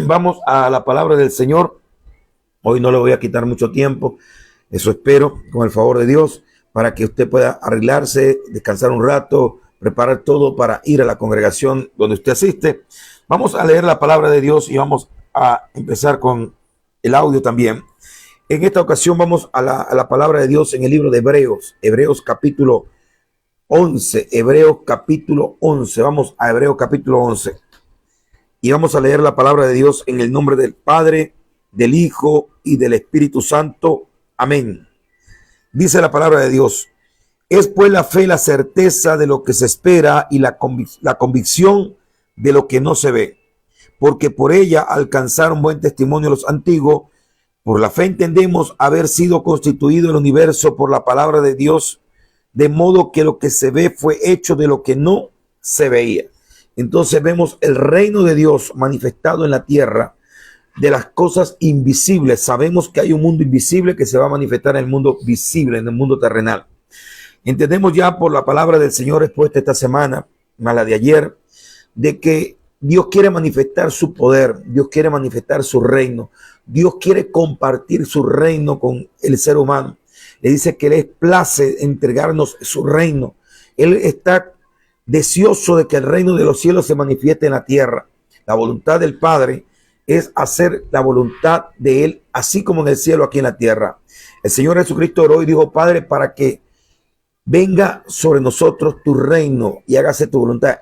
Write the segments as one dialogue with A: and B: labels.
A: vamos a la palabra del Señor. Hoy no le voy a quitar mucho tiempo. Eso espero, con el favor de Dios, para que usted pueda arreglarse, descansar un rato, preparar todo para ir a la congregación donde usted asiste. Vamos a leer la palabra de Dios y vamos a empezar con el audio también. En esta ocasión vamos a la palabra de Dios en el libro de Hebreos, Hebreos capítulo 11, Hebreos capítulo 11. Vamos a Hebreos capítulo 11 y vamos a leer la palabra de Dios en el nombre del Padre, del Hijo y del Espíritu Santo. Amén. Dice la palabra de Dios: es pues la fe la certeza de lo que se espera y la convicción de lo que no se ve, porque por ella alcanzaron buen testimonio los antiguos. Por la fe entendemos haber sido constituido el universo por la palabra de Dios, de modo que lo que se ve fue hecho de lo que no se veía. Entonces vemos el reino de Dios manifestado en la tierra, de las cosas invisibles. Sabemos que hay un mundo invisible que se va a manifestar en el mundo visible, en el mundo terrenal. Entendemos ya por la palabra del Señor expuesta esta semana, más la de ayer, de que Dios quiere manifestar su poder, Dios quiere manifestar su reino, Dios quiere compartir su reino con el ser humano. Le dice que le place entregarnos su reino. Él está deseoso de que el reino de los cielos se manifieste en la tierra. La voluntad del Padre es hacer la voluntad de Él, así como en el cielo, aquí en la tierra. El Señor Jesucristo oró y dijo: Padre, para que venga sobre nosotros tu reino y hágase tu voluntad,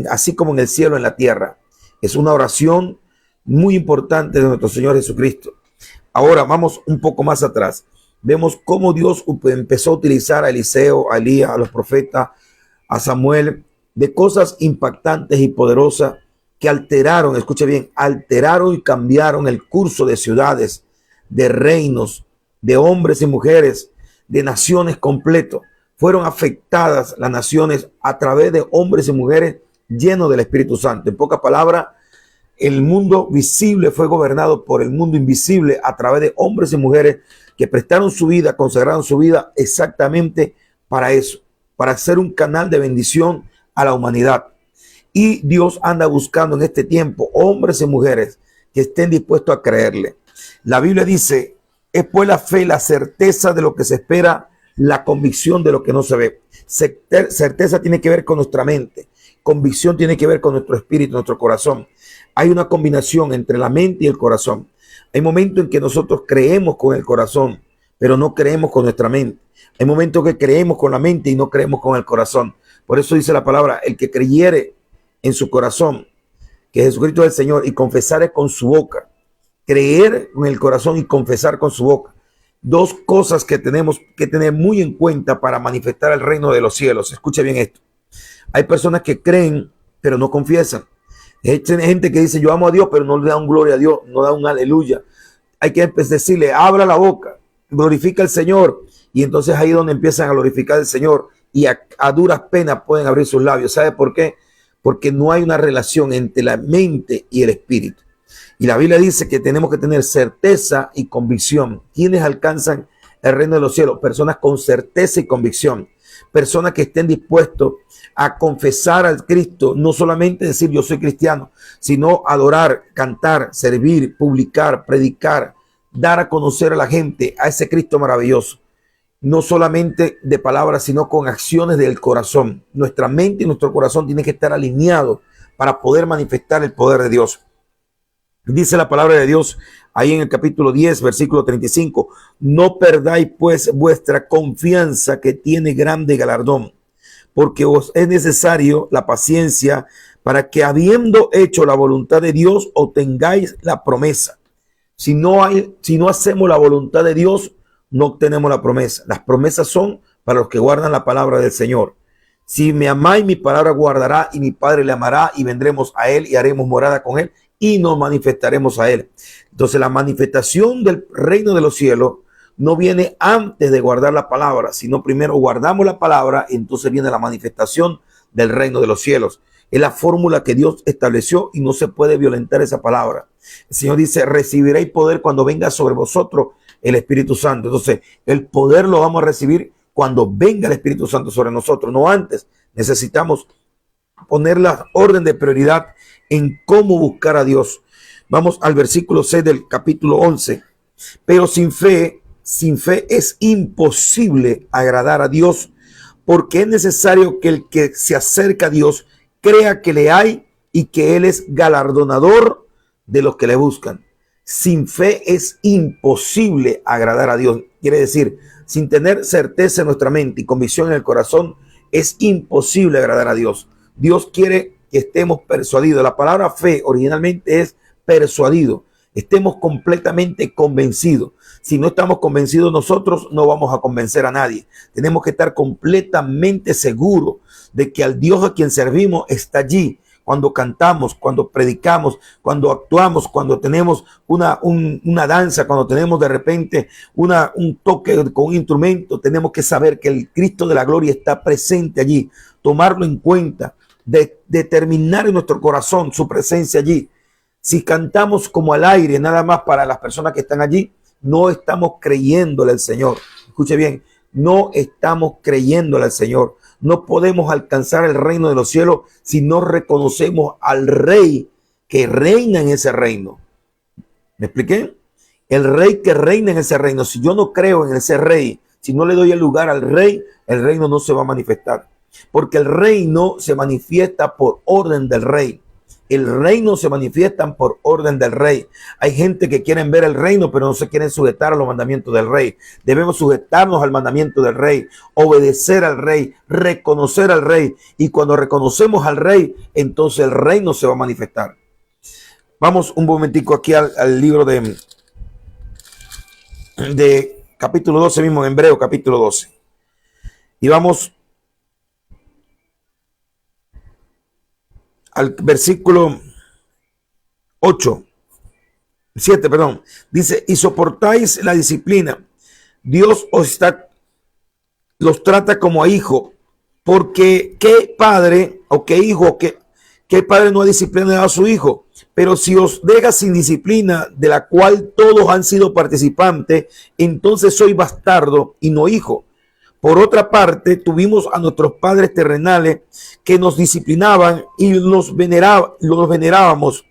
A: así como en el cielo, en la tierra. Es una oración muy importante de nuestro Señor Jesucristo. Ahora vamos un poco más atrás. Vemos cómo Dios empezó a utilizar a Eliseo, a Elías, a los profetas, a Samuel, de cosas impactantes y poderosas que alteraron, escuche bien, alteraron y cambiaron el curso de ciudades, de reinos, de hombres y mujeres, de naciones completos. Fueron afectadas las naciones a través de hombres y mujeres llenos del Espíritu Santo. En pocas palabras, el mundo visible fue gobernado por el mundo invisible a través de hombres y mujeres que prestaron su vida, consagraron su vida exactamente para eso, para ser un canal de bendición a la humanidad. Y Dios anda buscando en este tiempo hombres y mujeres que estén dispuestos a creerle. La Biblia dice: es pues la fe la certeza de lo que se espera, la convicción de lo que no se ve. Certeza tiene que ver con nuestra mente, convicción tiene que ver con nuestro espíritu, nuestro corazón. Hay una combinación entre la mente y el corazón. Hay momentos en que nosotros creemos con el corazón, pero no creemos con nuestra mente. Hay momentos que creemos con la mente y no creemos con el corazón. Por eso dice la palabra: el que creyere en su corazón que Jesucristo es el Señor y confesare con su boca. Creer con el corazón y confesar con su boca. Dos cosas que tenemos que tener muy en cuenta para manifestar el reino de los cielos. Escuche bien esto. Hay personas que creen pero no confiesan. Hay gente que dice: yo amo a Dios, pero no le da un gloria a Dios, no da un aleluya. Hay que decirle: abra la boca, glorifica al Señor. Y entonces ahí es donde empiezan a glorificar al Señor y a duras penas pueden abrir sus labios. ¿Sabe por qué? Porque no hay una relación entre la mente y el espíritu. Y la Biblia dice que tenemos que tener certeza y convicción. ¿Quiénes alcanzan el reino de los cielos? Personas con certeza y convicción. Personas que estén dispuestos a confesar al Cristo, no solamente decir yo soy cristiano, sino adorar, cantar, servir, publicar, predicar, dar a conocer a la gente a ese Cristo maravilloso. No solamente de palabras, sino con acciones del corazón. Nuestra mente y nuestro corazón tienen que estar alineados para poder manifestar el poder de Dios. Dice la palabra de Dios ahí en el capítulo 10, versículo 35. No perdáis pues vuestra confianza, que tiene grande galardón, porque os es necesario la paciencia para que, habiendo hecho la voluntad de Dios, obtengáis la promesa. Si no hacemos la voluntad de Dios, no obtenemos la promesa. Las promesas son para los que guardan la palabra del Señor. Si me amáis, mi palabra guardará, y mi Padre le amará, y vendremos a él y haremos morada con él y nos manifestaremos a él. Entonces la manifestación del reino de los cielos no viene antes de guardar la palabra, sino primero guardamos la palabra y entonces viene la manifestación del reino de los cielos. Es la fórmula que Dios estableció y no se puede violentar esa palabra. El Señor dice: recibiréis poder cuando venga sobre vosotros el Espíritu Santo. Entonces el poder lo vamos a recibir cuando venga el Espíritu Santo sobre nosotros, no antes. Necesitamos poner la orden de prioridad en cómo buscar a Dios. Vamos al versículo 6 del capítulo 11. Pero sin fe es imposible agradar a Dios, porque es necesario que el que se acerca a Dios crea que le hay y que Él es galardonador de los que le buscan. Sin fe es imposible agradar a Dios. Quiere decir, sin tener certeza en nuestra mente y convicción en el corazón, es imposible agradar a Dios. Dios quiere que estemos persuadidos. La palabra fe originalmente es persuadido. Estemos completamente convencidos. Si no estamos convencidos nosotros, no vamos a convencer a nadie. Tenemos que estar completamente seguros de que al Dios a quien servimos está allí. Cuando cantamos, cuando predicamos, cuando actuamos, cuando tenemos una danza, cuando tenemos de repente un toque con un instrumento, tenemos que saber que el Cristo de la gloria está presente allí, tomarlo en cuenta, determinar en nuestro corazón su presencia allí. Si cantamos como al aire, nada más para las personas que están allí, no estamos creyéndole al Señor. Escuche bien, no estamos creyéndole al Señor. No podemos alcanzar el reino de los cielos si no reconocemos al Rey que reina en ese reino. ¿Me expliqué? El Rey que reina en ese reino. Si yo no creo en ese Rey, si no le doy el lugar al Rey, el reino no se va a manifestar. Porque el reino se manifiesta por orden del Rey. El reino se manifiesta por orden del Rey. Hay gente que quieren ver el reino, pero no se quieren sujetar a los mandamientos del Rey. Debemos sujetarnos al mandamiento del Rey, obedecer al Rey, reconocer al Rey. Y cuando reconocemos al Rey, entonces el reino se va a manifestar. Vamos un momentico aquí al libro de capítulo 12 mismo, en Hebreo capítulo 12. Y vamos al versículo 7, perdón. Dice, y soportáis la disciplina. Dios los trata como a hijos, porque qué padre o qué hijo, qué padre no ha disciplinado a su hijo. Pero si os deja sin disciplina, de la cual todos han sido participantes, entonces soy bastardo y no hijo. Por otra parte, tuvimos a nuestros padres terrenales que nos disciplinaban y los venerábamos.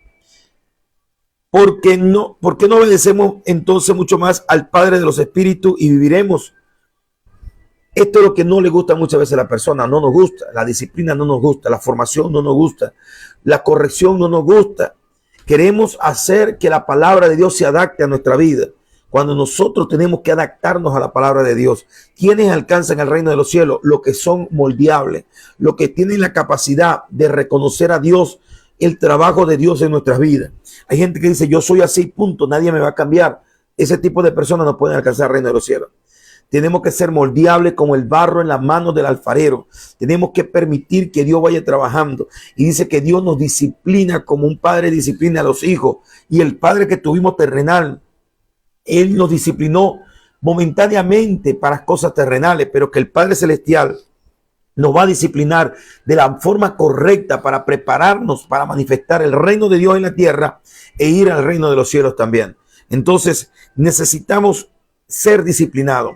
A: ¿Por qué no obedecemos entonces mucho más al Padre de los Espíritus y viviremos? Esto es lo que no le gusta muchas veces a la persona. No nos gusta, la disciplina no nos gusta, la formación no nos gusta, la corrección no nos gusta. Queremos hacer que la palabra de Dios se adapte a nuestra vida, cuando nosotros tenemos que adaptarnos a la palabra de Dios. ¿Quiénes alcanzan el reino de los cielos? Los que son moldeables, los que tienen la capacidad de reconocer a Dios, el trabajo de Dios en nuestras vidas. Hay gente que dice, yo soy así, punto, nadie me va a cambiar. Ese tipo de personas no pueden alcanzar el reino de los cielos. Tenemos que ser moldeables como el barro en las manos del alfarero. Tenemos que permitir que Dios vaya trabajando. Y dice que Dios nos disciplina como un padre disciplina a los hijos. Y el padre que tuvimos terrenal, Él nos disciplinó momentáneamente para cosas terrenales, pero que el Padre Celestial nos va a disciplinar de la forma correcta para prepararnos para manifestar el reino de Dios en la tierra e ir al reino de los cielos también. Entonces necesitamos ser disciplinados,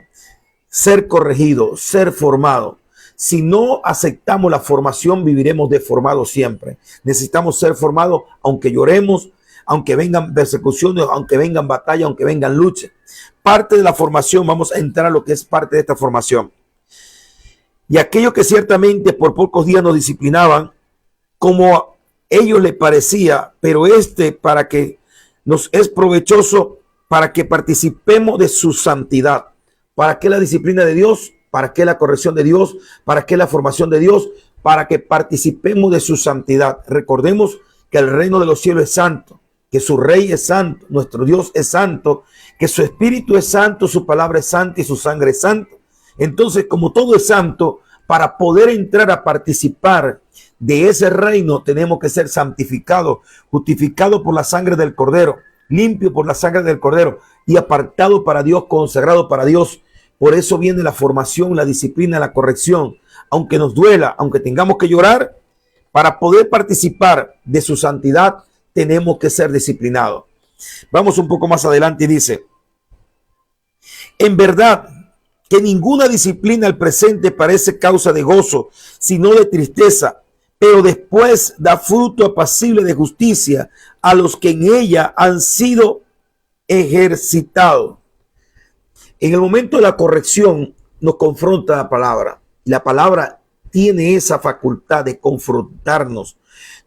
A: ser corregidos, ser formados. Si no aceptamos la formación, viviremos deformados siempre. Necesitamos ser formados aunque lloremos, aunque vengan persecuciones, aunque vengan batallas, aunque vengan luchas. Parte de la formación, vamos a entrar a lo que es parte de esta formación. Y aquellos que ciertamente por pocos días nos disciplinaban, como a ellos les parecía, pero para que nos es provechoso, para que participemos de su santidad. ¿Para qué la disciplina de Dios? ¿Para qué la corrección de Dios? ¿Para qué la formación de Dios? Para que participemos de su santidad. Recordemos que el reino de los cielos es santo, que su Rey es santo, nuestro Dios es santo, que su Espíritu es santo, su palabra es santa y su sangre es santa. Entonces, como todo es santo, para poder entrar a participar de ese reino, tenemos que ser santificados, justificados por la sangre del Cordero, limpio por la sangre del Cordero y apartado para Dios, consagrado para Dios. Por eso viene la formación, la disciplina, la corrección. Aunque nos duela, aunque tengamos que llorar, para poder participar de su santidad, tenemos que ser disciplinados. Vamos un poco más adelante y dice, en verdad que ninguna disciplina al presente parece causa de gozo, sino de tristeza, pero después da fruto apacible de justicia a los que en ella han sido ejercitados. En el momento de la corrección nos confronta la palabra. La palabra tiene esa facultad de confrontarnos,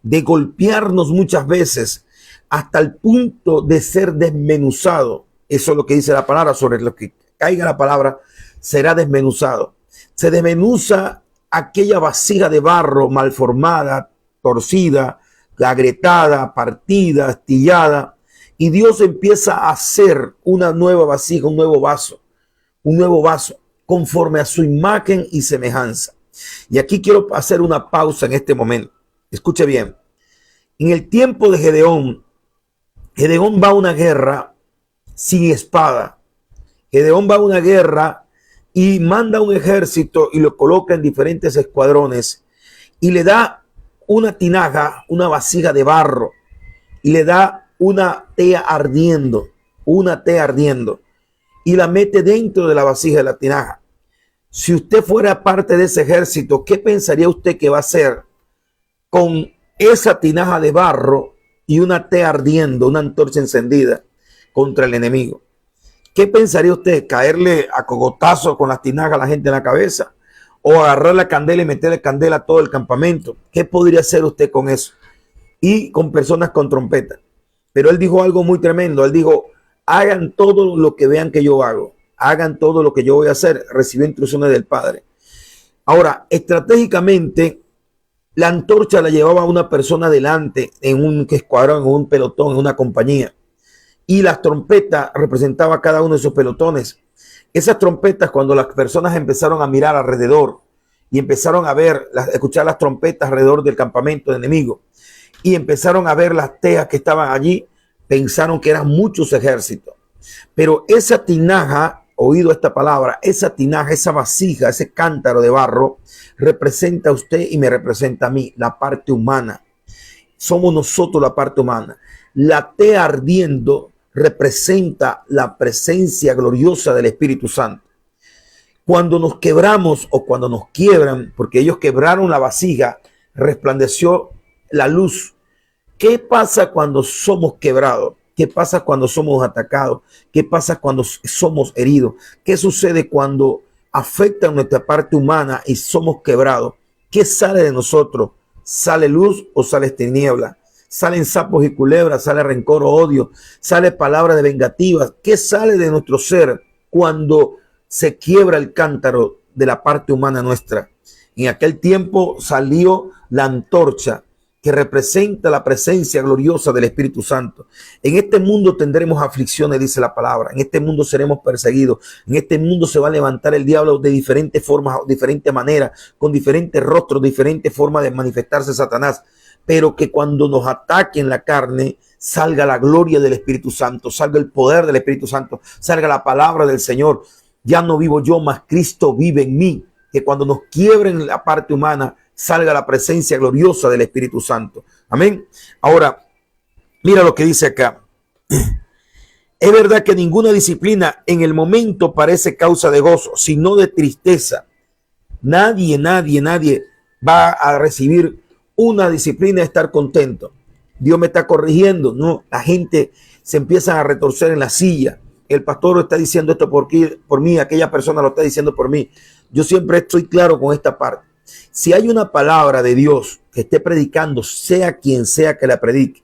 A: de golpearnos muchas veces hasta el punto de ser desmenuzado. Eso es lo que dice la palabra. Sobre lo que caiga la palabra será desmenuzado. Se desmenuza aquella vasija de barro mal formada, torcida, agrietada, partida, astillada, y Dios empieza a hacer una nueva vasija, un nuevo vaso, conforme a su imagen y semejanza. Y aquí quiero hacer una pausa en este momento. Escuche bien. En el tiempo de Gedeón, Gedeón va a una guerra sin espada. Gedeón va a una guerra y manda un ejército y lo coloca en diferentes escuadrones y le da una tinaja, una vasija de barro, y le da una tea ardiendo, y la mete dentro de la vasija de la tinaja. Si usted fuera parte de ese ejército, ¿qué pensaría usted que va a hacer con esa tinaja de barro y una tea ardiendo, una antorcha encendida contra el enemigo? ¿Qué pensaría usted? ¿Caerle a cogotazo con las tinajas a la gente en la cabeza? ¿O agarrar la candela y meterle candela a todo el campamento? ¿Qué podría hacer usted con eso? Y con personas con trompeta. Pero él dijo algo muy tremendo. Él dijo, hagan todo lo que vean que yo hago. Hagan todo lo que yo voy a hacer. Recibió instrucciones del Padre. Ahora, estratégicamente, la antorcha la llevaba una persona delante en un escuadrón, en un pelotón, en una compañía. Y las trompetas representaban cada uno de esos pelotones. Esas trompetas, cuando las personas empezaron a mirar alrededor y empezaron a ver, escuchar las trompetas alrededor del campamento enemigo y empezaron a ver las teas que estaban allí, pensaron que eran muchos ejércitos. Pero esa tinaja, oído esta palabra, esa tinaja, esa vasija, ese cántaro de barro, representa a usted y me representa a mí, la parte humana. Somos nosotros la parte humana. La tea ardiendo representa la presencia gloriosa del Espíritu Santo. Cuando nos quebramos o cuando nos quiebran, porque ellos quebraron la vasija, resplandeció la luz. ¿Qué pasa cuando somos quebrados? ¿Qué pasa cuando somos atacados? ¿Qué pasa cuando somos heridos? ¿Qué sucede cuando afecta nuestra parte humana y somos quebrados? ¿Qué sale de nosotros? ¿Sale luz o sale tiniebla? Salen sapos y culebras, sale rencor o odio, sale palabras de vengativas. ¿Qué sale de nuestro ser cuando se quiebra el cántaro de la parte humana nuestra? En aquel tiempo salió la antorcha que representa la presencia gloriosa del Espíritu Santo. En este mundo tendremos aflicciones, dice la palabra. En este mundo seremos perseguidos. En este mundo se va a levantar el diablo de diferentes formas, de diferentes maneras, con diferentes rostros, diferentes formas de manifestarse Satanás. Pero que cuando nos ataquen la carne, salga la gloria del Espíritu Santo, salga el poder del Espíritu Santo, salga la palabra del Señor. Ya no vivo yo, mas Cristo vive en mí. Que cuando nos quiebren la parte humana, salga la presencia gloriosa del Espíritu Santo. Amén. Ahora, mira lo que dice acá. Es verdad que ninguna disciplina en el momento parece causa de gozo, sino de tristeza. Nadie va a recibir una disciplina de estar contento. Dios me está corrigiendo. No, la gente se empieza a retorcer en la silla. El pastor lo está diciendo esto por mí, aquella persona lo está diciendo por mí. Yo siempre estoy claro con esta parte. Si hay una palabra de Dios que esté predicando, sea quien sea que la predique,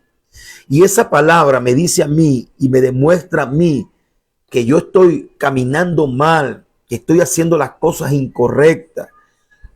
A: y esa palabra me dice a mí y me demuestra a mí que yo estoy caminando mal, que estoy haciendo las cosas incorrectas,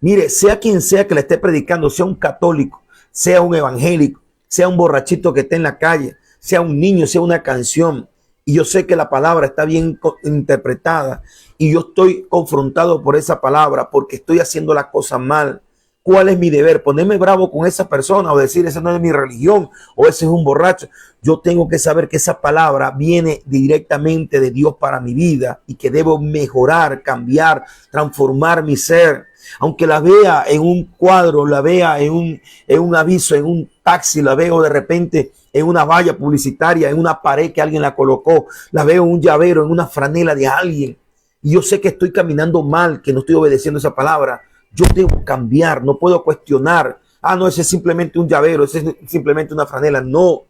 A: mire, sea quien sea que la esté predicando, sea un católico, sea un evangélico, sea un borrachito que esté en la calle, sea un niño, sea una canción, y yo sé que la palabra está bien interpretada y yo estoy confrontado por esa palabra porque estoy haciendo las cosas mal. ¿Cuál es mi deber? ¿Ponerme bravo con esa persona o decir esa no es mi religión o ese es un borracho? Yo tengo que saber que esa palabra viene directamente de Dios para mi vida y que debo mejorar, cambiar, transformar mi ser. Aunque la vea en un cuadro, la vea en un aviso, en un taxi, la veo de repente en una valla publicitaria, en una pared que alguien la colocó, la veo en un llavero, en una franela de alguien, y yo sé que estoy caminando mal, que no estoy obedeciendo esa palabra. Yo debo cambiar, no puedo cuestionar Ah, no, ese es simplemente un llavero, ese es simplemente una franela. No.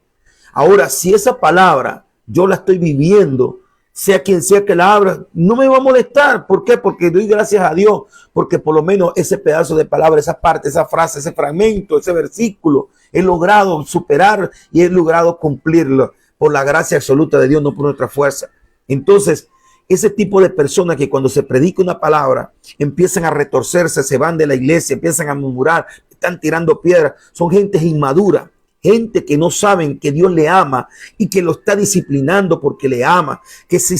A: Ahora, si esa palabra yo la estoy viviendo, sea quien sea que la abra, no me va a molestar. ¿Por qué? Porque doy gracias a Dios, porque por lo menos ese pedazo de palabra, esa parte, esa frase, ese fragmento, ese versículo, he logrado superar y he logrado cumplirlo por la gracia absoluta de Dios, no por nuestra fuerza. Entonces, ese tipo de personas que cuando se predica una palabra empiezan a retorcerse, se van de la iglesia, empiezan a murmurar, están tirando piedras, son gentes inmaduras. Gente que no saben que Dios le ama y que lo está disciplinando porque le ama. Que si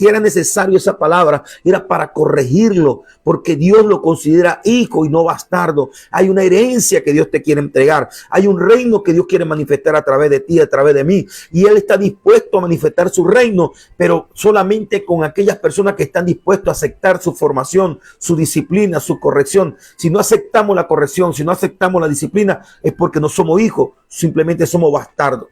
A: era necesario esa palabra, era para corregirlo, porque Dios lo considera hijo y no bastardo. Hay una herencia que Dios te quiere entregar. Hay un reino que Dios quiere manifestar a través de ti, a través de mí. Y Él está dispuesto a manifestar su reino, pero solamente con aquellas personas que están dispuestas a aceptar su formación, su disciplina, su corrección. Si no aceptamos la corrección, si no aceptamos la disciplina, es porque no somos hijos. Simplemente somos bastardos.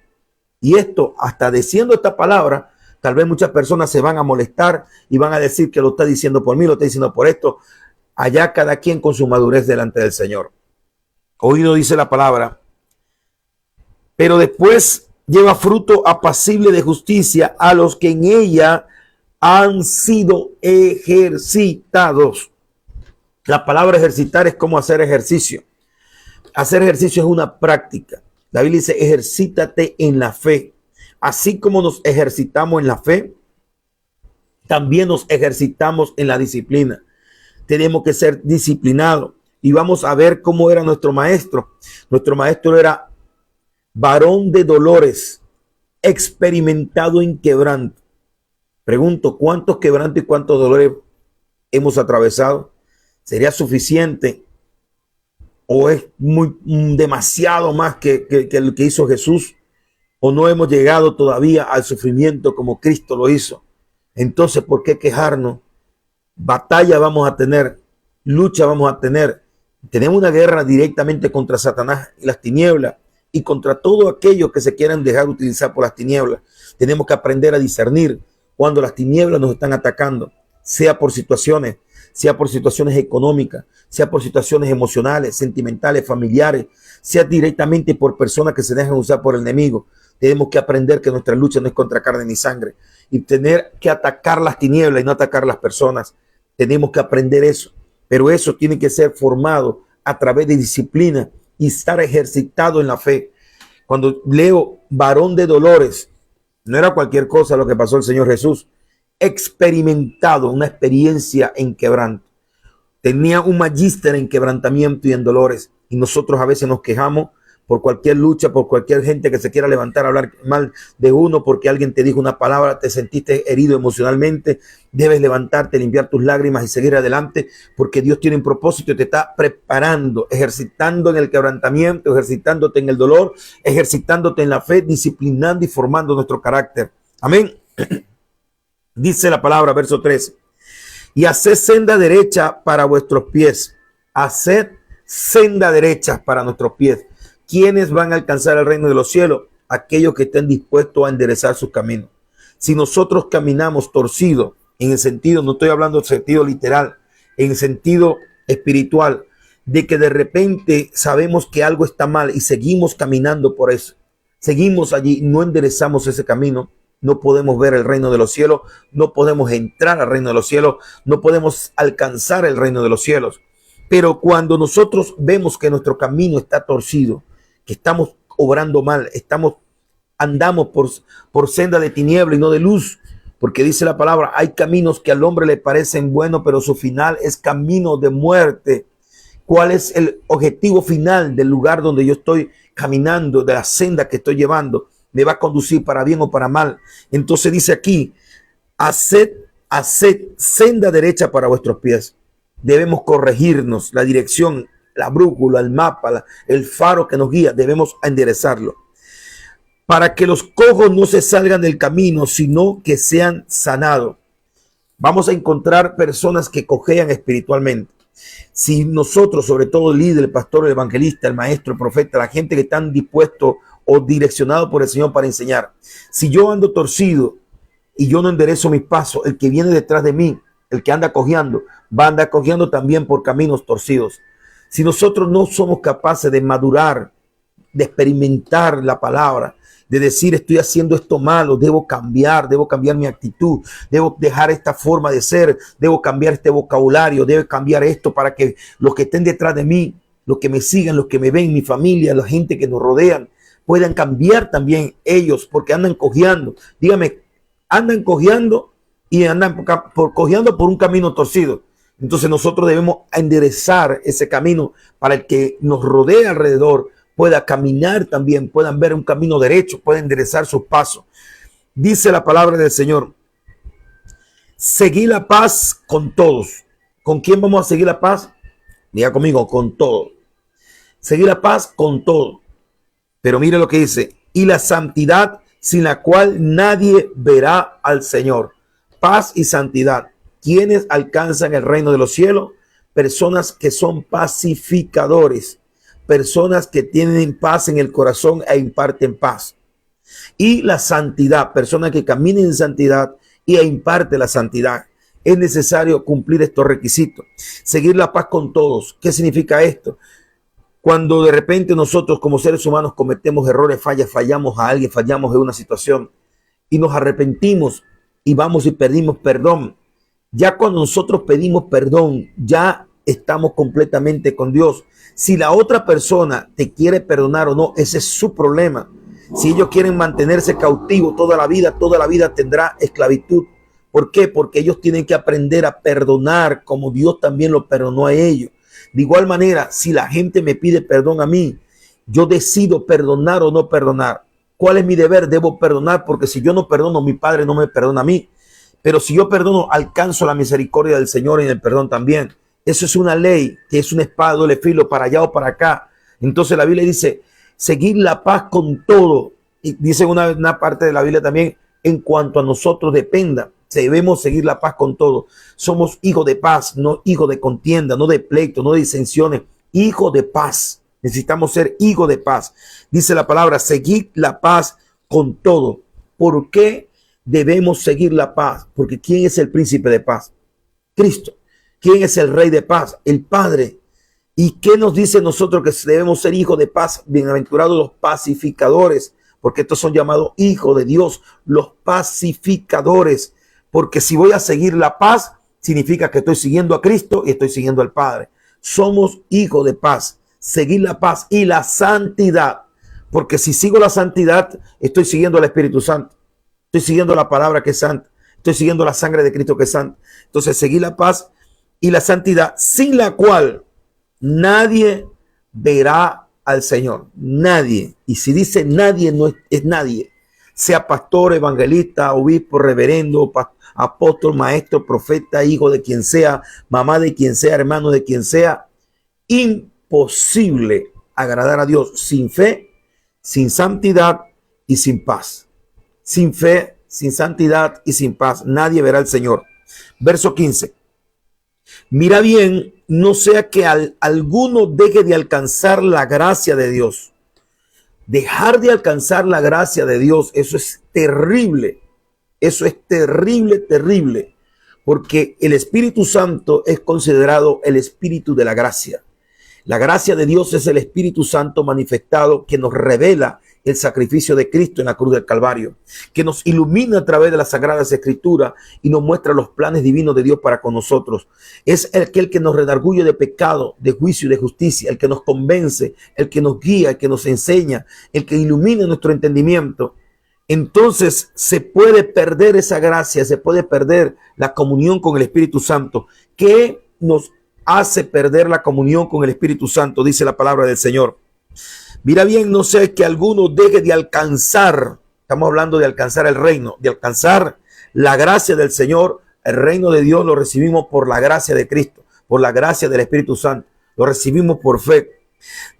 A: Y esto, hasta diciendo esta palabra, tal vez muchas personas se van a molestar y van a decir que lo está diciendo por mí, lo está diciendo por esto. Allá cada quien con su madurez delante del Señor. Oído dice la palabra, pero después lleva fruto apacible de justicia a los que en ella han sido ejercitados. La palabra ejercitar es como hacer ejercicio. Hacer ejercicio es una práctica. La Biblia dice, ejercítate en la fe. Así como nos ejercitamos en la fe, también nos ejercitamos en la disciplina. Tenemos que ser disciplinados. Y vamos a ver cómo era nuestro maestro. Nuestro maestro era varón de dolores, experimentado en quebranto. Pregunto, ¿cuántos quebrantos y cuántos dolores hemos atravesado? ¿Sería suficiente? ¿O es demasiado más que lo que hizo Jesús? ¿O no hemos llegado todavía al sufrimiento como Cristo lo hizo? Entonces, ¿por qué quejarnos? Batalla vamos a tener, lucha vamos a tener. Tenemos una guerra directamente contra Satanás y las tinieblas y contra todo aquello que se quieran dejar utilizar por las tinieblas. Tenemos que aprender a discernir cuando las tinieblas nos están atacando, sea por situaciones económicas, sea por situaciones emocionales, sentimentales, familiares, sea directamente por personas que se dejan usar por el enemigo. Tenemos que aprender que nuestra lucha no es contra carne ni sangre y tener que atacar las tinieblas y no atacar las personas. Tenemos que aprender eso, pero eso tiene que ser formado a través de disciplina y estar ejercitado en la fe. Cuando leo varón de dolores, no era cualquier cosa lo que pasó el Señor Jesús. Experimentado, una experiencia en quebranto. Tenía un magíster en quebrantamiento y en dolores. Y nosotros a veces nos quejamos por cualquier lucha, por cualquier gente que se quiera levantar a hablar mal de uno, porque alguien te dijo una palabra, te sentiste herido emocionalmente. Debes levantarte, limpiar tus lágrimas y seguir adelante, porque Dios tiene un propósito y te está preparando, ejercitando en el quebrantamiento, ejercitándote en el dolor, ejercitándote en la fe, disciplinando y formando nuestro carácter. Amén. Dice la palabra, verso 13. Y haced senda derecha para vuestros pies. Haced senda derecha para nuestros pies. ¿Quiénes van a alcanzar el reino de los cielos? Aquellos que estén dispuestos a enderezar sus caminos. Si nosotros caminamos torcidos, en el sentido, no estoy hablando en sentido literal, en el sentido espiritual, de que de repente sabemos que algo está mal y seguimos caminando por eso. Seguimos allí, no enderezamos ese camino. No podemos ver el reino de los cielos, no podemos entrar al reino de los cielos, no podemos alcanzar el reino de los cielos. Pero cuando nosotros vemos que nuestro camino está torcido, que estamos obrando mal, andamos por senda de tiniebla y no de luz, porque dice la palabra, hay caminos que al hombre le parecen buenos, pero su final es camino de muerte. ¿Cuál es el objetivo final del lugar donde yo estoy caminando, de la senda que estoy llevando? ¿Me va a conducir para bien o para mal? Entonces dice aquí, haced senda derecha para vuestros pies. Debemos corregirnos, la dirección, la brújula, el mapa, el faro que nos guía, debemos enderezarlo. Para que los cojos no se salgan del camino, sino que sean sanados. Vamos a encontrar personas que cojean espiritualmente. Si nosotros, sobre todo el líder, el pastor, el evangelista, el maestro, el profeta, la gente que están dispuestos o direccionado por el Señor para enseñar. Si yo ando torcido y yo no enderezo mis pasos, el que viene detrás de mí, el que anda cojeando, va a andar cojeando también por caminos torcidos. Si nosotros no somos capaces de madurar, de experimentar la palabra, de decir estoy haciendo esto malo, debo cambiar mi actitud, debo dejar esta forma de ser, debo cambiar este vocabulario, debo cambiar esto para que los que estén detrás de mí, los que me sigan, los que me ven, mi familia, la gente que nos rodean, puedan cambiar también ellos, porque andan cojeando. Dígame, andan cojeando y andan cojeando por un camino torcido. Entonces nosotros debemos enderezar ese camino para el que nos rodea alrededor pueda caminar también, puedan ver un camino derecho, puedan enderezar sus pasos. Dice la palabra del Señor, seguid la paz con todos. ¿Con quién vamos a seguir la paz? Diga conmigo, con todo. Seguir la paz con todo. Pero mire lo que dice, y la santidad sin la cual nadie verá al Señor. Paz y santidad. ¿Quiénes alcanzan el reino de los cielos? Personas que son pacificadores. Personas que tienen paz en el corazón e imparten paz. Y la santidad, personas que caminen en santidad y imparte la santidad. Es necesario cumplir estos requisitos. Seguir la paz con todos. ¿Qué significa esto? Cuando de repente nosotros como seres humanos cometemos errores, fallamos a alguien, fallamos en una situación y nos arrepentimos y vamos y pedimos perdón. Ya cuando nosotros pedimos perdón, ya estamos completamente con Dios. Si la otra persona te quiere perdonar o no, ese es su problema. Si ellos quieren mantenerse cautivos toda la vida tendrá esclavitud. ¿Por qué? Porque ellos tienen que aprender a perdonar como Dios también lo perdonó a ellos. De igual manera, si la gente me pide perdón a mí, yo decido perdonar o no perdonar. ¿Cuál es mi deber? Debo perdonar, porque si yo no perdono, mi Padre no me perdona a mí. Pero si yo perdono, alcanzo la misericordia del Señor y el perdón también. Eso es una ley, que es una espada de doble filo para allá o para acá. Entonces la Biblia dice, seguir la paz con todo. Y dice una parte de la Biblia también, en cuanto a nosotros dependa, debemos seguir la paz con todo. Somos hijos de paz, no hijos de contienda, no de pleito, no de disensiones. Hijos de paz. Necesitamos ser hijos de paz. Dice la palabra, seguir la paz con todo. ¿Por qué debemos seguir la paz? Porque ¿quién es el príncipe de paz? Cristo. ¿Quién es el rey de paz? El Padre. ¿Y qué nos dice nosotros que debemos ser hijos de paz? Bienaventurados los pacificadores, porque estos son llamados hijos de Dios, los pacificadores. Porque si voy a seguir la paz, significa que estoy siguiendo a Cristo y estoy siguiendo al Padre. Somos hijos de paz. Seguir la paz y la santidad. Porque si sigo la santidad, estoy siguiendo al Espíritu Santo. Estoy siguiendo la palabra que es santa. Estoy siguiendo la sangre de Cristo que es santa. Entonces, seguir la paz y la santidad, sin la cual nadie verá al Señor. Nadie. Y si dice nadie, no es nadie. Sea pastor, evangelista, obispo, reverendo, apóstol, maestro, profeta, hijo de quien sea, mamá de quien sea, hermano de quien sea. Imposible agradar a Dios sin fe, sin santidad y sin paz. Sin fe, sin santidad y sin paz. Nadie verá al Señor. Verso 15. Mira bien, no sea que alguno deje de alcanzar la gracia de Dios. Dejar de alcanzar la gracia de Dios, eso es terrible. Eso es terrible, terrible. Porque el Espíritu Santo es considerado el Espíritu de la gracia. La gracia de Dios es el Espíritu Santo manifestado que nos revela el sacrificio de Cristo en la cruz del Calvario, que nos ilumina a través de las Sagradas Escrituras y nos muestra los planes divinos de Dios para con nosotros. Es aquel que nos redarguye de pecado, de juicio y de justicia, el que nos convence, el que nos guía, el que nos enseña, el que ilumina nuestro entendimiento. Entonces se puede perder esa gracia, se puede perder la comunión con el Espíritu Santo. ¿Qué nos hace perder la comunión con el Espíritu Santo? Dice la palabra del Señor. Mira bien, no sé que alguno deje de alcanzar, estamos hablando de alcanzar el reino, de alcanzar la gracia del Señor. El reino de Dios lo recibimos por la gracia de Cristo, por la gracia del Espíritu Santo, lo recibimos por fe.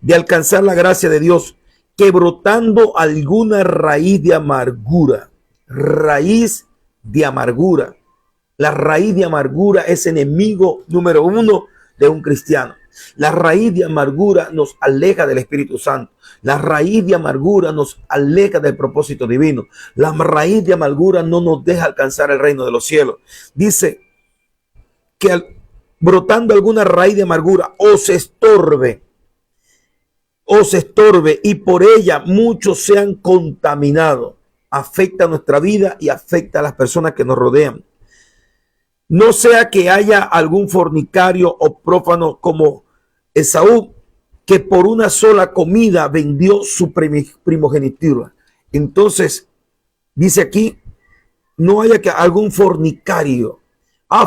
A: De alcanzar la gracia de Dios, que brotando alguna raíz de amargura, raíz de amargura. La raíz de amargura es enemigo número uno de un cristiano. La raíz de amargura nos aleja del Espíritu Santo. La raíz de amargura nos aleja del propósito divino. La raíz de amargura no nos deja alcanzar el reino de los cielos. Dice que brotando alguna raíz de amargura, os estorbe y por ella muchos sean contaminados. Afecta nuestra vida y afecta a las personas que nos rodean. No sea que haya algún fornicario o prófano como Esaú, que por una sola comida vendió su primogenitura. Entonces, dice aquí, no haya que algún fornicario.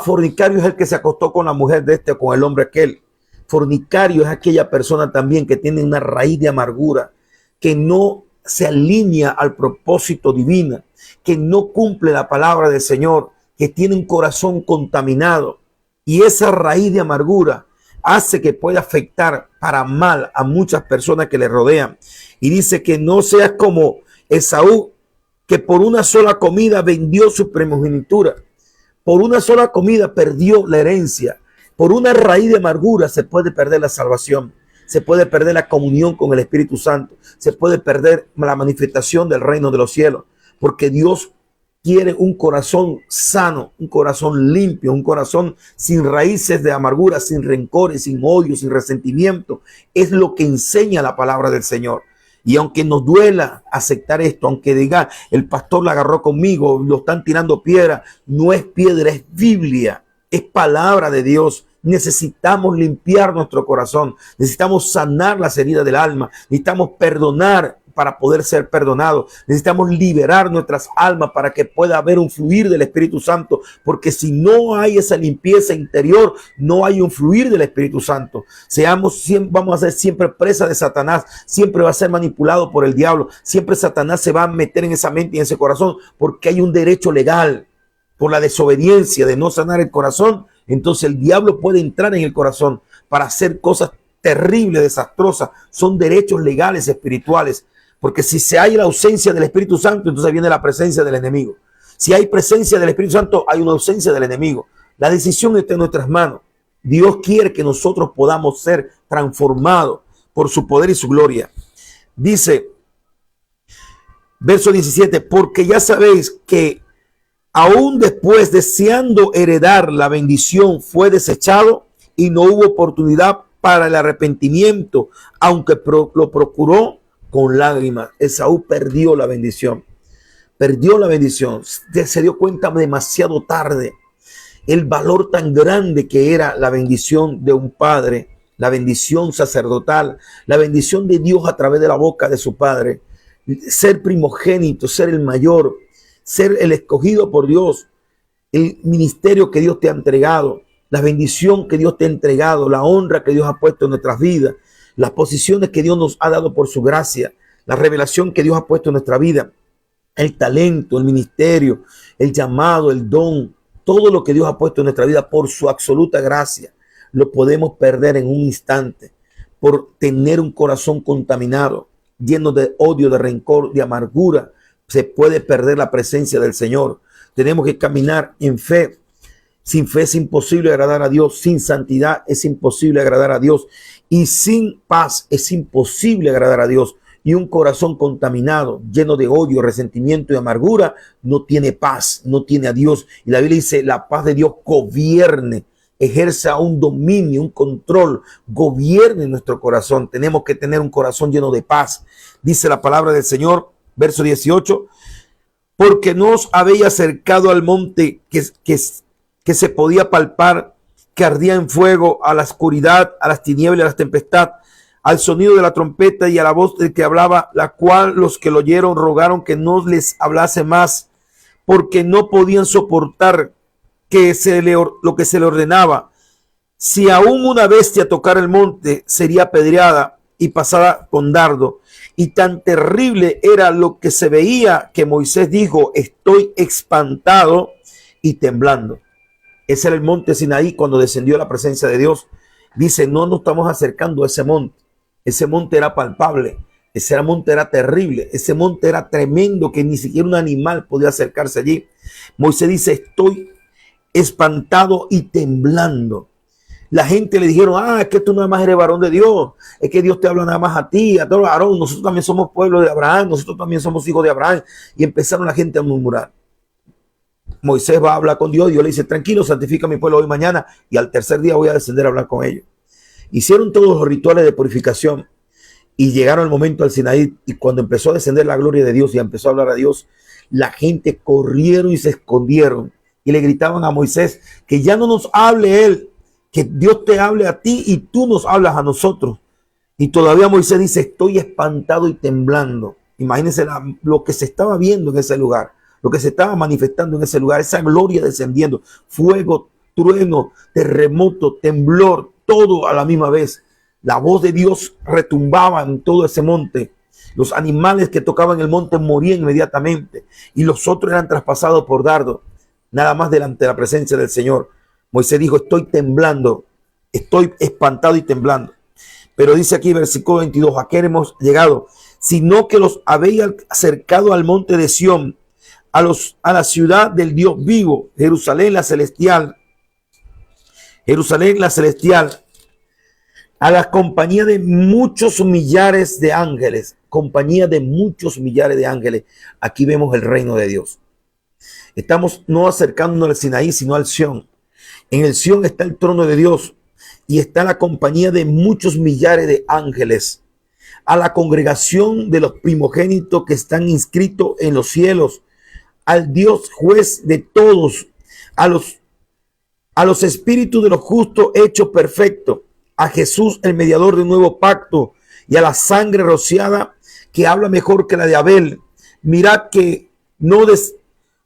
A: Fornicario es el que se acostó con la mujer de este o con el hombre aquel. Fornicario es aquella persona también que tiene una raíz de amargura, que no se alinea al propósito divino, que no cumple la palabra del Señor, que tiene un corazón contaminado. Y esa raíz de amargura hace que pueda afectar para mal a muchas personas que le rodean. Y dice que no seas como Esaú, que por una sola comida vendió su primogenitura. Por una sola comida perdió la herencia. Por una raíz de amargura se puede perder la salvación. Se puede perder la comunión con el Espíritu Santo. Se puede perder la manifestación del reino de los cielos. Porque Dios quiere un corazón sano, un corazón limpio, un corazón sin raíces de amargura, sin rencores, sin odio, sin resentimiento. Es lo que enseña la palabra del Señor. Y aunque nos duela aceptar esto, aunque diga, el pastor la agarró conmigo, lo están tirando piedra, no es piedra, es Biblia, es palabra de Dios. Necesitamos limpiar nuestro corazón, necesitamos sanar las heridas del alma, necesitamos perdonar para poder ser perdonados, necesitamos liberar nuestras almas para que pueda haber un fluir del Espíritu Santo, porque si no hay esa limpieza interior, no hay un fluir del Espíritu Santo. Vamos a ser siempre presa de Satanás, siempre va a ser manipulado por el diablo, siempre Satanás se va a meter en esa mente y en ese corazón, porque hay un derecho legal por la desobediencia de no sanar el corazón. Entonces el diablo puede entrar en el corazón para hacer cosas terribles, desastrosas. Son derechos legales espirituales. Porque si se hay la ausencia del Espíritu Santo, entonces viene la presencia del enemigo. Si hay presencia del Espíritu Santo, hay una ausencia del enemigo. La decisión está en nuestras manos. Dios quiere que nosotros podamos ser transformados por su poder y su gloria. Dice, verso 17, porque ya sabéis que aún después, deseando heredar la bendición, fue desechado y no hubo oportunidad para el arrepentimiento, aunque lo procuró con lágrimas. Esaú perdió la bendición. Perdió la bendición. Se dio cuenta demasiado tarde el valor tan grande que era la bendición de un padre, la bendición sacerdotal, la bendición de Dios a través de la boca de su padre. Ser primogénito, ser el mayor, ser el escogido por Dios, el ministerio que Dios te ha entregado, la bendición que Dios te ha entregado, la honra que Dios ha puesto en nuestras vidas, las posiciones que Dios nos ha dado por su gracia, la revelación que Dios ha puesto en nuestra vida, el talento, el ministerio, el llamado, el don, todo lo que Dios ha puesto en nuestra vida por su absoluta gracia, lo podemos perder en un instante por tener un corazón contaminado, lleno de odio, de rencor, de amargura. Se puede perder la presencia del Señor. Tenemos que caminar en fe. Sin fe es imposible agradar a Dios. Sin santidad es imposible agradar a Dios. Y sin paz es imposible agradar a Dios. Y un corazón contaminado, lleno de odio, resentimiento y amargura, no tiene paz, no tiene a Dios. Y la Biblia dice, la paz de Dios gobierne, ejerza un dominio, un control, gobierne nuestro corazón. Tenemos que tener un corazón lleno de paz. Dice la palabra del Señor, verso 18, porque no os habéis acercado al monte que se podía palpar, que ardía en fuego, a la oscuridad, a las tinieblas, a la tempestad, al sonido de la trompeta y a la voz del que hablaba, la cual los que lo oyeron rogaron que no les hablase más, porque no podían soportar lo que se le ordenaba. Si aún una bestia tocara el monte, sería apedreada y pasada con dardo. Y tan terrible era lo que se veía que Moisés dijo, estoy espantado y temblando. Ese era el monte Sinaí cuando descendió la presencia de Dios. Dice, no nos estamos acercando a ese monte. Ese monte era palpable. Ese monte era terrible. Ese monte era tremendo que ni siquiera un animal podía acercarse allí. Moisés dice, estoy espantado y temblando. La gente le dijeron, es que tú nada más eres varón de Dios, es que Dios te habla nada más a ti, a todo varón, nosotros también somos pueblo de Abraham, nosotros también somos hijos de Abraham. Y empezaron la gente a murmurar. Moisés va a hablar con Dios. Dios le dice, tranquilo, santifica a mi pueblo hoy mañana y al tercer día voy a descender a hablar con ellos. Hicieron todos los rituales de purificación y llegaron al momento al Sinaí, y cuando empezó a descender la gloria de Dios y empezó a hablar a Dios, la gente corrieron y se escondieron y le gritaban a Moisés que ya no nos hable él, que Dios te hable a ti y tú nos hablas a nosotros. Y todavía Moisés dice, estoy espantado y temblando. Imagínense lo que se estaba viendo en ese lugar, lo que se estaba manifestando en ese lugar, esa gloria descendiendo, fuego, trueno, terremoto, temblor, todo a la misma vez. La voz de Dios retumbaba en todo ese monte. Los animales que tocaban el monte morían inmediatamente y los otros eran traspasados por dardo, nada más delante de la presencia del Señor. Moisés dijo, estoy temblando, estoy espantado y temblando. Pero dice aquí versículo 22, ¿a qué hemos llegado? Sino que los habéis acercado al monte de Sión, a la ciudad del Dios vivo, Jerusalén la celestial, a la compañía de muchos millares de ángeles, compañía de muchos millares de ángeles. Aquí vemos el reino de Dios. Estamos no acercándonos al Sinaí, sino al Sión. En el Sión está el trono de Dios y está la compañía de muchos millares de ángeles, a la congregación de los primogénitos que están inscritos en los cielos, al Dios juez de todos, a los espíritus de los justos hechos perfectos, a Jesús el mediador de un nuevo pacto y a la sangre rociada que habla mejor que la de Abel. Mirad que no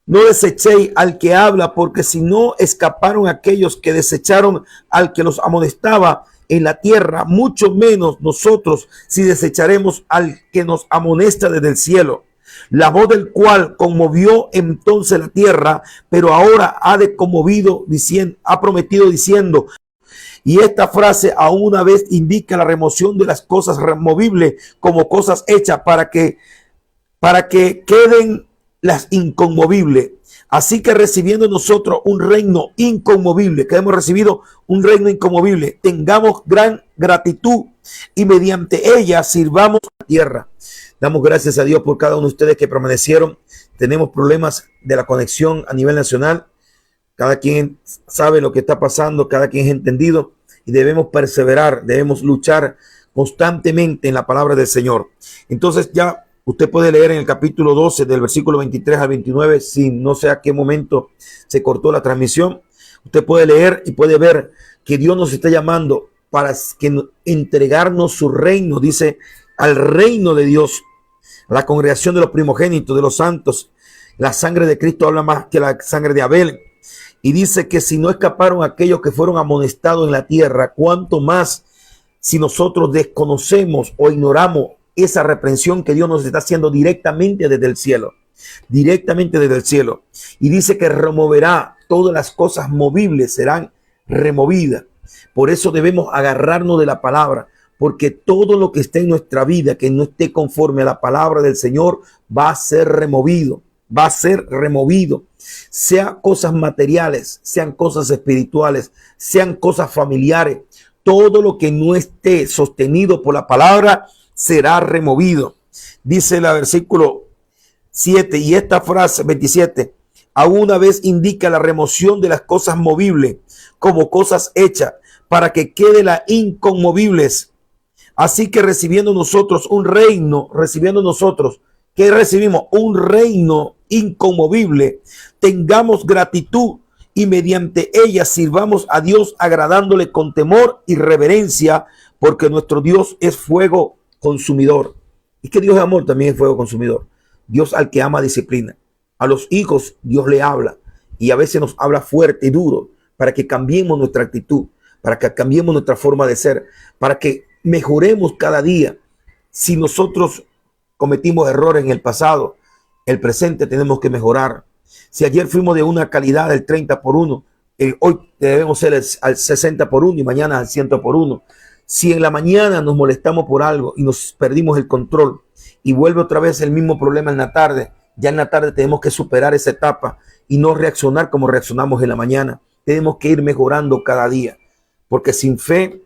A: desechéis al que habla, porque si no escaparon aquellos que desecharon al que los amonestaba en la tierra, mucho menos nosotros si desecharemos al que nos amonesta desde el cielo. La voz del cual conmovió entonces la tierra, pero ahora ha prometido diciendo, y esta frase aún una vez indica la remoción de las cosas removibles como cosas hechas para que queden las inconmovibles. Así que recibiendo nosotros un reino inconmovible, que hemos recibido un reino inconmovible, tengamos gran gratitud y mediante ella sirvamos a la tierra. Damos gracias a Dios por cada uno de ustedes que permanecieron. Tenemos problemas de la conexión a nivel nacional. Cada quien sabe lo que está pasando, cada quien es entendido y debemos perseverar, debemos luchar constantemente en la palabra del Señor. Entonces ya usted puede leer en el capítulo 12 del versículo 23 al 29, si no sé a qué momento se cortó la transmisión. Usted puede leer y puede ver que Dios nos está llamando para entregarnos su reino, dice, al reino de Dios, a la congregación de los primogénitos, de los santos. La sangre de Cristo habla más que la sangre de Abel. Y dice que si no escaparon aquellos que fueron amonestados en la tierra, cuánto más si nosotros desconocemos o ignoramos esa reprensión que Dios nos está haciendo directamente desde el cielo. Directamente desde el cielo. Y dice que removerá todas las cosas movibles, serán removidas. Por eso debemos agarrarnos de la palabra, porque todo lo que esté en nuestra vida que no esté conforme a la palabra del Señor va a ser removido. Va a ser removido, sean cosas materiales, sean cosas espirituales, sean cosas familiares. Todo lo que no esté sostenido por la palabra será removido. Dice el versículo 7 y esta frase 27, aún una vez indica la remoción de las cosas movibles como cosas hechas para que quede las inconmovibles. Así que recibiendo nosotros, ¿qué recibimos? Un reino inconmovible. Tengamos gratitud y mediante ella sirvamos a Dios agradándole con temor y reverencia, porque nuestro Dios es fuego consumidor. Y que Dios de amor también es fuego consumidor. Dios al que ama disciplina. A los hijos Dios le habla y a veces nos habla fuerte y duro para que cambiemos nuestra actitud, para que cambiemos nuestra forma de ser, para que mejoremos cada día. Si nosotros cometimos errores en el pasado, el presente tenemos que mejorar. Si ayer fuimos de una calidad del 30:1, hoy debemos ser al 60:1 y mañana al 100:1. Si en la mañana nos molestamos por algo y nos perdimos el control y vuelve otra vez el mismo problema en la tarde, ya en la tarde tenemos que superar esa etapa y no reaccionar como reaccionamos en la mañana. Tenemos que ir mejorando cada día, porque sin fe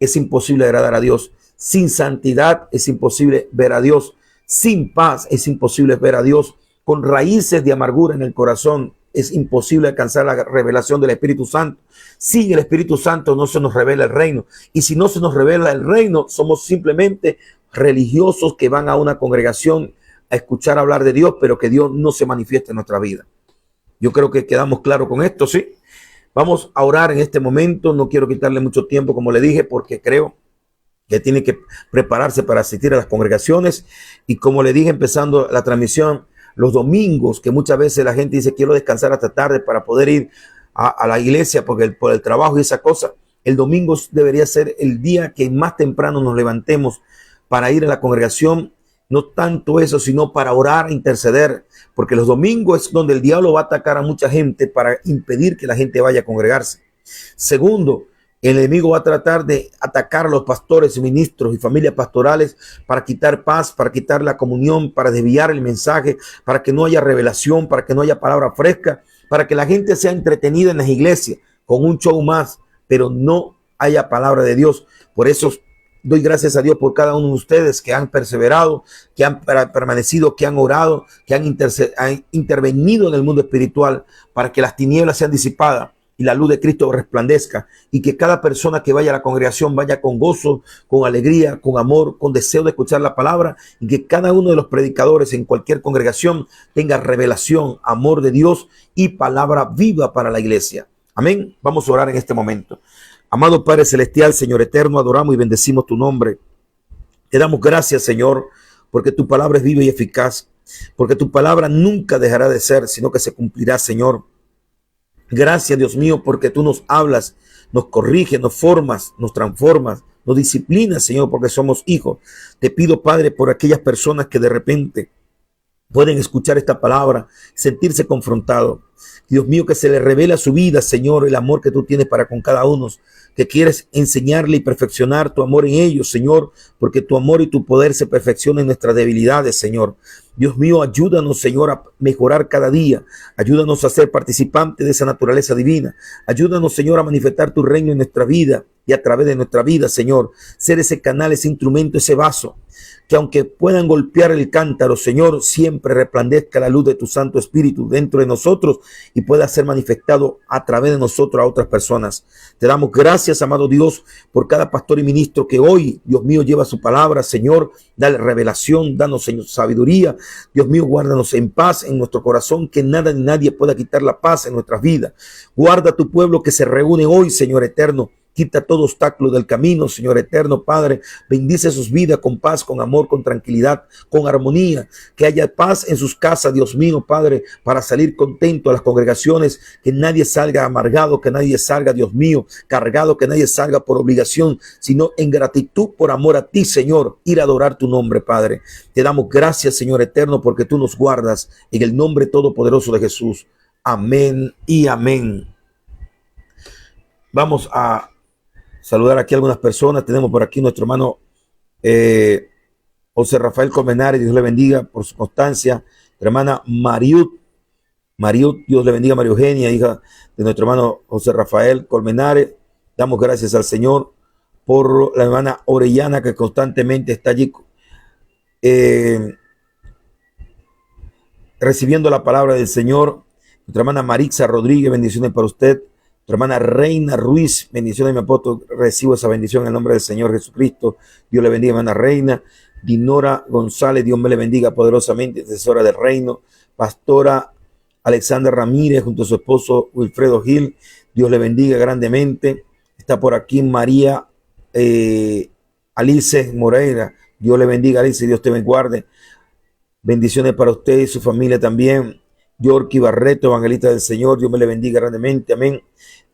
A: es imposible agradar a Dios. Sin santidad es imposible ver a Dios. Sin paz es imposible ver a Dios. Con raíces de amargura en el corazón es imposible alcanzar la revelación del Espíritu Santo. Sin el Espíritu Santo no se nos revela el reino. Y si no se nos revela el reino, somos simplemente religiosos que van a una congregación a escuchar hablar de Dios, pero que Dios no se manifiesta en nuestra vida. Yo creo que quedamos claros con esto, ¿sí? Vamos a orar en este momento. No quiero quitarle mucho tiempo, como le dije, porque creo que tiene que prepararse para asistir a las congregaciones. Y como le dije empezando la transmisión, los domingos, que muchas veces la gente dice quiero descansar hasta tarde para poder ir a la iglesia por el trabajo y esa cosa. El domingo debería ser el día que más temprano nos levantemos para ir a la congregación. No tanto eso, sino para orar e interceder, porque los domingos es donde el diablo va a atacar a mucha gente para impedir que la gente vaya a congregarse. Segundo, el enemigo va a tratar de atacar a los pastores, ministros y familias pastorales para quitar paz, para quitar la comunión, para desviar el mensaje, para que no haya revelación, para que no haya palabra fresca, para que la gente sea entretenida en las iglesias con un show más, pero no haya palabra de Dios. Por eso doy gracias a Dios por cada uno de ustedes que han perseverado, que han permanecido, que han orado, que han intervenido en el mundo espiritual para que las tinieblas sean disipadas y la luz de Cristo resplandezca, y que cada persona que vaya a la congregación vaya con gozo, con alegría, con amor, con deseo de escuchar la palabra, y que cada uno de los predicadores en cualquier congregación tenga revelación, amor de Dios y palabra viva para la iglesia. Amén. Vamos a orar en este momento. Amado Padre Celestial, Señor eterno, adoramos y bendecimos tu nombre. Te damos gracias, Señor, porque tu palabra es viva y eficaz, porque tu palabra nunca dejará de ser, sino que se cumplirá, Señor. Gracias, Dios mío, porque tú nos hablas, nos corriges, nos formas, nos transformas, nos disciplinas, Señor, porque somos hijos. Te pido, Padre, por aquellas personas que de repente pueden escuchar esta palabra, sentirse confrontados. Dios mío, que se le revele a su vida, Señor, el amor que tú tienes para con cada uno, que quieres enseñarle y perfeccionar tu amor en ellos, Señor, porque tu amor y tu poder se perfeccionan en nuestras debilidades, Señor. Dios mío, ayúdanos, Señor, a mejorar cada día. Ayúdanos a ser participantes de esa naturaleza divina. Ayúdanos, Señor, a manifestar tu reino en nuestra vida y a través de nuestra vida, Señor. Ser ese canal, ese instrumento, ese vaso, que aunque puedan golpear el cántaro, Señor, siempre resplandezca la luz de tu Santo Espíritu dentro de nosotros y pueda ser manifestado a través de nosotros a otras personas. Te damos gracias, amado Dios, por cada pastor y ministro que hoy, Dios mío, lleva su palabra. Señor, dale revelación, danos, Señor, sabiduría. Dios mío, guárdanos en paz en nuestro corazón, que nada ni nadie pueda quitar la paz en nuestras vidas. Guarda a tu pueblo que se reúne hoy, Señor eterno. Quita todo obstáculo del camino, Señor eterno, Padre. Bendice sus vidas con paz, con amor, con tranquilidad, con armonía. Que haya paz en sus casas, Dios mío, Padre, para salir contento a las congregaciones. Que nadie salga amargado, que nadie salga, Dios mío, cargado, que nadie salga por obligación, sino en gratitud por amor a ti, Señor. Ir a adorar tu nombre, Padre. Te damos gracias, Señor eterno, porque tú nos guardas en el nombre todopoderoso de Jesús. Amén y amén. Vamos a saludar aquí a algunas personas. Tenemos por aquí nuestro hermano José Rafael Colmenares, Dios le bendiga por su constancia. Nuestra hermana Mariut, Dios le bendiga. María Eugenia, hija de nuestro hermano José Rafael Colmenares. Damos gracias al Señor por la hermana Orellana, que constantemente está allí recibiendo la palabra del Señor. Nuestra hermana Marixa Rodríguez, bendiciones para usted. Tu hermana Reina Ruiz, bendiciones, mi apóstol, recibo esa bendición en el nombre del Señor Jesucristo. Dios le bendiga, hermana Reina. Dinora González, Dios me le bendiga poderosamente, intercesora del reino. Pastora Alexandra Ramírez, junto a su esposo Wilfredo Gil, Dios le bendiga grandemente. Está por aquí María Alice Moreira, Dios le bendiga, Alice, Dios te guarde. Bendiciones para usted y su familia también. Yorky Barreto, evangelista del Señor, Dios me le bendiga grandemente, amén.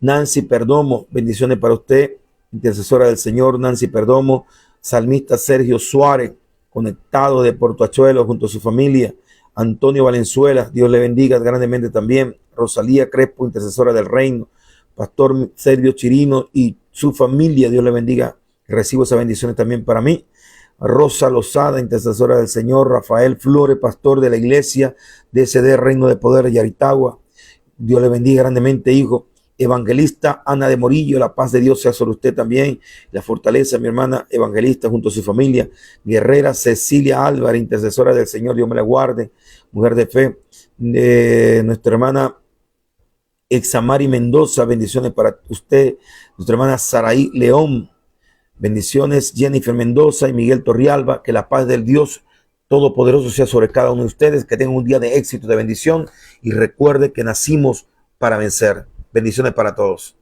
A: Nancy Perdomo, bendiciones para usted, intercesora del Señor, Nancy Perdomo. Salmista Sergio Suárez, conectado de Portoachuelo junto a su familia. Antonio Valenzuela, Dios le bendiga grandemente también. Rosalía Crespo, intercesora del reino. Pastor Sergio Chirino y su familia, Dios le bendiga. Recibo esas bendiciones también para mí. Rosa Lozada, intercesora del Señor. Rafael Flores, pastor de la iglesia DSD Reino de Poder de Yaritagua. Dios le bendiga grandemente, hijo. Evangelista Ana de Morillo, la paz de Dios sea sobre usted también. La fortaleza, mi hermana evangelista, junto a su familia. Guerrera Cecilia Álvarez, intercesora del Señor, Dios me la guarde. Mujer de fe. Nuestra hermana Examari Mendoza, bendiciones para usted. Nuestra hermana Saraí León, bendiciones. Jennifer Mendoza y Miguel Torrialba, que la paz del Dios Todopoderoso sea sobre cada uno de ustedes, que tengan un día de éxito, de bendición, y recuerde que nacimos para vencer. Bendiciones para todos.